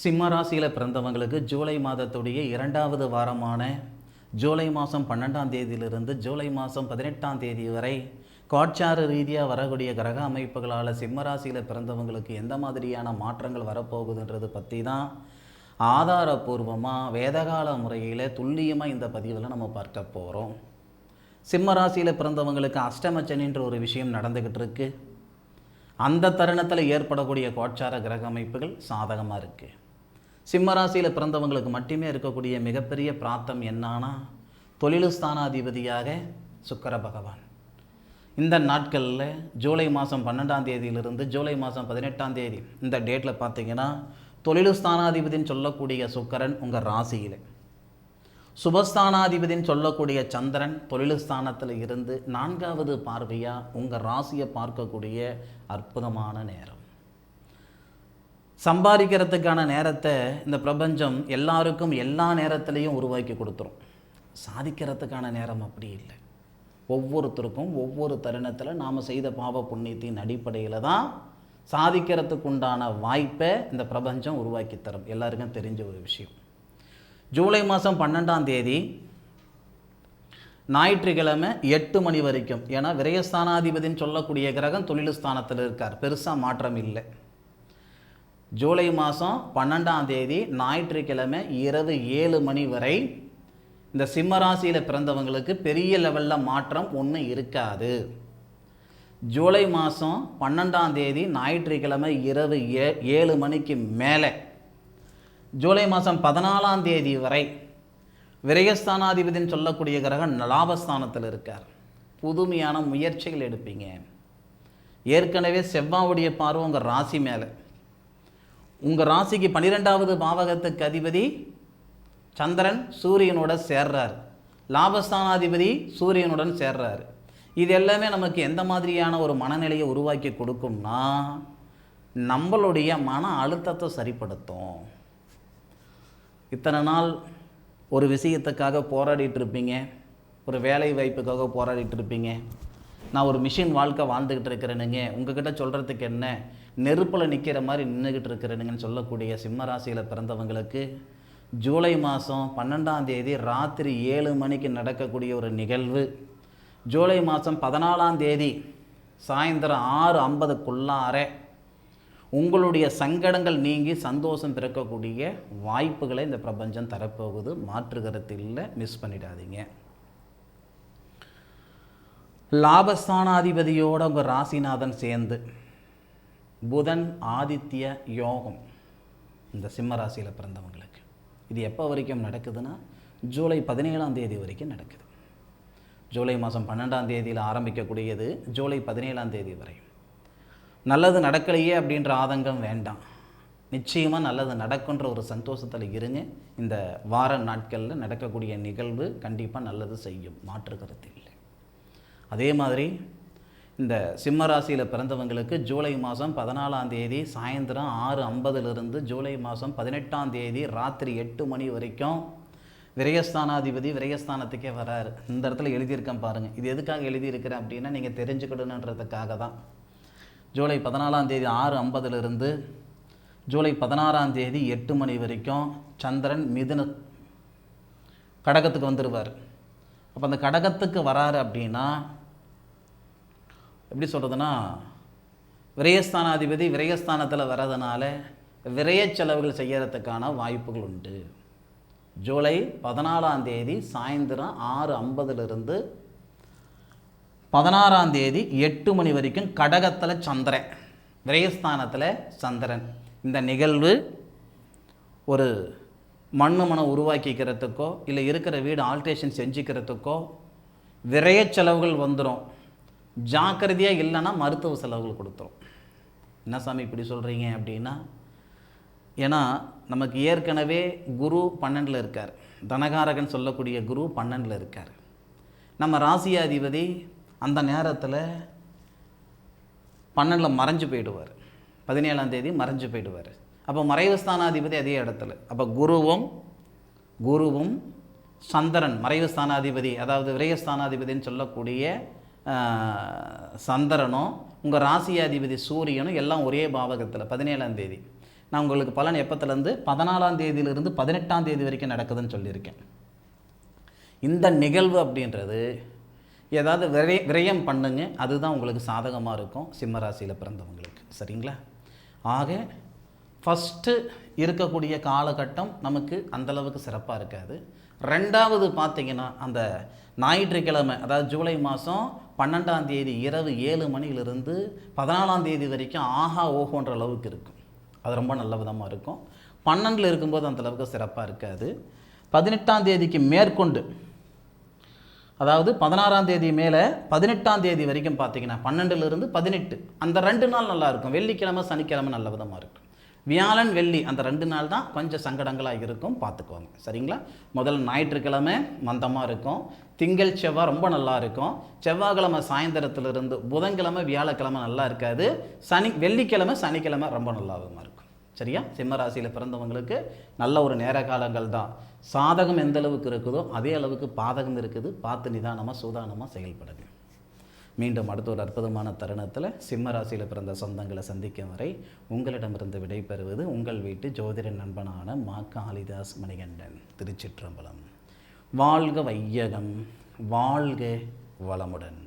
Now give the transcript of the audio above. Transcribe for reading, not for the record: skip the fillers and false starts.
சிம்ம ராசியில் பிறந்தவங்களுக்கு ஜூலை மாதத்துடைய 2வது வாரமான ஜூலை மாதம் 12ஆம் தேதியிலிருந்து ஜூலை மாதம் 18ஆம் தேதி வரை கோட்சார ரீதியாக வரக்கூடிய கிரக அமைப்புகளால் சிம்ம ராசியில் பிறந்தவங்களுக்கு எந்த மாதிரியான மாற்றங்கள் வரப்போகுதுன்றது பற்றி தான் ஆதாரபூர்வமாக வேதகால முறையில் துல்லியமாக இந்த பதிவில் நம்ம பார்க்க போகிறோம். சிம்ம ராசியில் பிறந்தவங்களுக்கு அஷ்டமச்சனின்ற ஒரு விஷயம் நடந்துக்கிட்டு இருக்கு. அந்த தருணத்தில் ஏற்படக்கூடிய கோட்சார கிரக அமைப்புகள் சாதகமாக இருக்குது. சிம்ம ராசியில் பிறந்தவங்களுக்கு மட்டுமே இருக்கக்கூடிய மிகப்பெரிய பிராப்தம் என்னன்னா தொழில் ஸ்தானாதிபதியாக சுக்கிர பகவான். இந்த நாட்களில் ஜூலை மாதம் 12ஆம் தேதியிலிருந்து ஜூலை மாதம் 18ஆம் தேதி இந்த டேட்டில் பார்த்தீங்கன்னா தொழில் ஸ்தானாதிபதினு சொல்லக்கூடிய சுக்கிரன் உங்கள் ராசியில், சுபஸ்தானாதிபதினு சொல்லக்கூடிய சந்திரன் தொழில் ஸ்தானத்தில் இருந்து 4வது பார்வையாக உங்கள் ராசியை பார்க்கக்கூடிய அற்புதமான நேரம். சம்பாதிக்கிறதுக்கான நேரத்தை இந்த பிரபஞ்சம் எல்லாருக்கும் எல்லா நேரத்துலையும் உருவாக்கி கொடுத்துரும். சாதிக்கிறதுக்கான நேரம் அப்படி இல்லை. ஒவ்வொருத்தருக்கும் ஒவ்வொரு தருணத்தில் நாம் செய்த பாவ புண்ணியத்தின் அடிப்படையில் தான் சாதிக்கிறதுக்கு உண்டான வாய்ப்பை இந்த பிரபஞ்சம் உருவாக்கி தரும். எல்லாருக்கும் தெரிஞ்ச ஒரு விஷயம். ஜூலை மாதம் 12ஆம் தேதி ஞாயிற்றுக்கிழமை 8 மணி வரைக்கும், ஏன்னா விரயஸ்தானாதிபதினு சொல்லக்கூடிய கிரகம் தொழில் ஸ்தானத்தில் இருக்கார், பெருசாக மாற்றம் இல்லை. ஜூலை மாதம் 12ஆம் தேதி ஞாயிற்றுக்கிழமை இரவு 7 மணி வரை இந்த சிம்ம ராசியில் பிறந்தவங்களுக்கு பெரிய லெவலில் மாற்றம் ஒன்றும் இருக்காது. ஜூலை மாதம் 12ஆம் தேதி ஞாயிற்றுக்கிழமை இரவு 7 மணிக்கு மேலே ஜூலை மாதம் 14ஆம் தேதி வரை விரயஸ்தானாதிபதினு சொல்லக்கூடிய கிரகம் லாபஸ்தானத்தில் இருக்கார். புதுமையான முயற்சிகள் எடுப்பீங்க. ஏற்கனவே செவ்வாவுடைய பார்வை உங்கள் ராசி மேலே, உங்கள் ராசிக்கு 12வது பாவகத்துக்கு அதிபதி சந்திரன் சூரியனோட சேர்றார், லாபஸ்தானாதிபதி சூரியனுடன் சேர்றார். இது எல்லாமே நமக்கு எந்த மாதிரியான ஒரு மனநிலையை உருவாக்கி கொடுக்கும்னா நம்மளுடைய மன அழுத்தத்தை சரிப்படுத்தும். இத்தனை நாள் ஒரு விஷயத்துக்காக போராடிட்டு இருப்பீங்க, ஒரு வேலை வாய்ப்புக்காக போராடிட்டு இருப்பீங்க. நான் ஒரு மிஷின் வாழ்க்கை வாழ்ந்துக்கிட்டு இருக்கிறேனுங்க, உங்ககிட்ட சொல்கிறதுக்கு என்ன, நெருப்பில் நிற்கிற மாதிரி நின்றுக்கிட்டு இருக்கிறேனுங்கன்னு சொல்லக்கூடிய சிம்ம ராசியில் பிறந்தவங்களுக்கு ஜூலை மாதம் 12ஆம் தேதி ராத்திரி 7 மணிக்கு நடக்கக்கூடிய ஒரு நிகழ்வு ஜூலை மாதம் 14ஆம் தேதி சாயந்தரம் 6:50க்குள்ளார உங்களுடைய சங்கடங்கள் நீங்கி சந்தோஷம் பிறக்கக்கூடிய வாய்ப்புகளை இந்த பிரபஞ்சம் தரப்போகுது. மாற்றுகிறது இல்லை, மிஸ் பண்ணிடாதீங்க. லாபஸ்தானாதிபதியோட உங்கள் ராசிநாதன் சேர்ந்து புதன் ஆதித்ய யோகம் இந்த சிம்ம ராசியில் பிறந்தவங்களுக்கு இது எப்போ வரைக்கும் நடக்குதுன்னா ஜூலை 17ஆம் தேதி வரைக்கும் நடக்குது. ஜூலை மாதம் 12ஆம் தேதியில் ஆரம்பிக்கக்கூடியது ஜூலை 17ஆம் தேதி வரை. நல்லது நடக்கலையே அப்படின்ற ஆதங்கம் வேண்டாம். நிச்சயமாக நல்லது நடக்குன்ற ஒரு சந்தோஷத்தில் இருங்க. இந்த வார நாட்களில் நடக்கக்கூடிய நிகழ்வு கண்டிப்பாக நல்லது செய்யும், மாற்றுகிறது இல்லை. அதே மாதிரி இந்த சிம்ம ராசியில் பிறந்தவங்களுக்கு ஜூலை மாதம் 14ஆம் தேதி சாயந்தரம் 6:50 ஜூலை மாதம் 18ஆம் தேதி ராத்திரி 8 மணி வரைக்கும் விரயஸ்தானாதிபதி விரயஸ்தானத்துக்கே வராரு. இந்த இடத்துல எழுதியிருக்கேன் பாருங்கள். இது எதுக்காக எழுதியிருக்கிறேன் அப்படின்னா நீங்கள் தெரிஞ்சுக்கணுன்றதுக்காக தான். ஜூலை 14ஆம் தேதி 6:50 ஜூலை 16ஆம் தேதி 8 மணி வரைக்கும் சந்திரன் மிதுன கடகத்துக்கு வந்துடுவார். அப்போ அந்த கடகத்துக்கு வராரு அப்படின்னா எப்படி சொல்கிறதுனா, விரயஸ்தானாதிபதி விரயஸ்தானத்தில் வர்றதுனால விரய செலவுகள் செய்யறதுக்கான வாய்ப்புகள் உண்டு. ஜூலை 14ஆம் தேதி சாயந்தரம் 6:50 16ஆம் தேதி 8 மணி வரைக்கும் கடகத்தில் சந்திரன், விரயஸ்தானத்தில் சந்திரன். இந்த நிகழ்வு ஒரு மண்ணை உருவாக்கிக்கிறதுக்கோ இல்லை இருக்கிற வீடு ஆல்ட்ரேஷன் செஞ்சுக்கிறதுக்கோ விரய செலவுகள் வந்துடும். ஜாக்கிரதையாக இல்லைன்னா மருத்துவ செலவுகள் கொடுத்துரும். என்ன சாமி இப்படி சொல்கிறீங்க அப்படின்னா, ஏன்னா நமக்கு ஏற்கனவே குரு 12ல் இருக்கார். தனகாரகன் சொல்லக்கூடிய குரு 12ல் இருக்கார். நம்ம ராசியாதிபதி அந்த நேரத்தில் 12ல் மறைஞ்சு போயிடுவார். 17ஆம் தேதி மறைஞ்சு போயிடுவார். அப்போ மறைவு ஸ்தானாதிபதி அதே இடத்துல. அப்போ குருவும் சந்திரன் மறைவு ஸ்தானாதிபதி, அதாவது விரயஸ்தானாதிபதினு சொல்லக்கூடிய சந்திரனும் உங்கள் ராசியாதிபதி சூரியனும் எல்லாம் ஒரே பாவகத்தில் 17ஆம் தேதி நான் உங்களுக்கு பலன் எப்பத்துலேருந்து 14ஆம் தேதியிலிருந்து 18ஆம் தேதி வரைக்கும் நடக்குதுன்னு சொல்லியிருக்கேன். இந்த நிகழ்வு அப்படின்றது ஏதாவது விரயம் பண்ணுங்க, அதுதான் உங்களுக்கு சாதகமாக இருக்கும் சிம்ம ராசியில் பிறந்தவங்களுக்கு. சரிங்களா? ஆக ஃபஸ்ட்டு இருக்கக்கூடிய காலகட்டம் நமக்கு அந்தளவுக்கு சிறப்பாக இருக்காது. ரெண்டாவது பார்த்திங்கன்னா அந்த ஞாயிற்றுக்கிழமை, அதாவது ஜூலை மாதம் 12ஆம் தேதி இரவு 7 மணியிலிருந்து 14ஆம் தேதி வரைக்கும் ஆஹா ஓஹோன்ற அளவுக்கு இருக்கும். அது ரொம்ப நல்ல விதமாக இருக்கும். 12 இருக்கும்போது அந்தளவுக்கு சிறப்பாக இருக்காது. 18ஆம் தேதிக்கு மேற்கொண்டு, அதாவது 16ஆம் தேதி மேலே 18ஆம் தேதி வரைக்கும் பார்த்தீங்கன்னா 12லிருந்து 18 அந்த 2 நாள் நல்லாயிருக்கும். வெள்ளிக்கிழமை சனிக்கிழமை நல்ல விதமாக இருக்கும். வியாழன் வெள்ளி அந்த 2 நாள் தான் கொஞ்சம் சங்கடங்களாக இருக்கும், பார்த்துக்கோங்க. சரிங்களா? முதல் ஞாயிற்றுக்கிழமை மந்தமாக இருக்கும், திங்கள் செவ்வாய் ரொம்ப நல்லா இருக்கும், செவ்வாய்க்கிழமை சாயந்தரத்திலிருந்து புதன்கிழமை வியாழக்கிழமை நல்லா இருக்காது, வெள்ளிக்கிழமை சனிக்கிழமை ரொம்ப நல்லாவும் இருக்கும். சரியா? சிம்ம ராசியில் பிறந்தவங்களுக்கு நல்ல ஒரு நேர காலங்கள் தான். சாதகம் எந்த அளவுக்கு இருக்குதோ அதே அளவுக்கு பாதகம் இருக்குது. பார்த்து நிதானமாக சூதானமாக செயல்படுங்க. மீண்டும் அடுத்த ஒரு அற்புதமான தருணத்தில் சிம்ம ராசியில் பிறந்த சொந்தங்களை சந்திக்கும் வரை உங்களிடமிருந்து விடைபெறுவது உங்கள் வீட்டு ஜோதிட நண்பனான மா. காளிதாஸ் மணிகண்டன். திருச்சிற்றம்பலம். வாழ்க வையகம், வாழ்க வளமுடன்.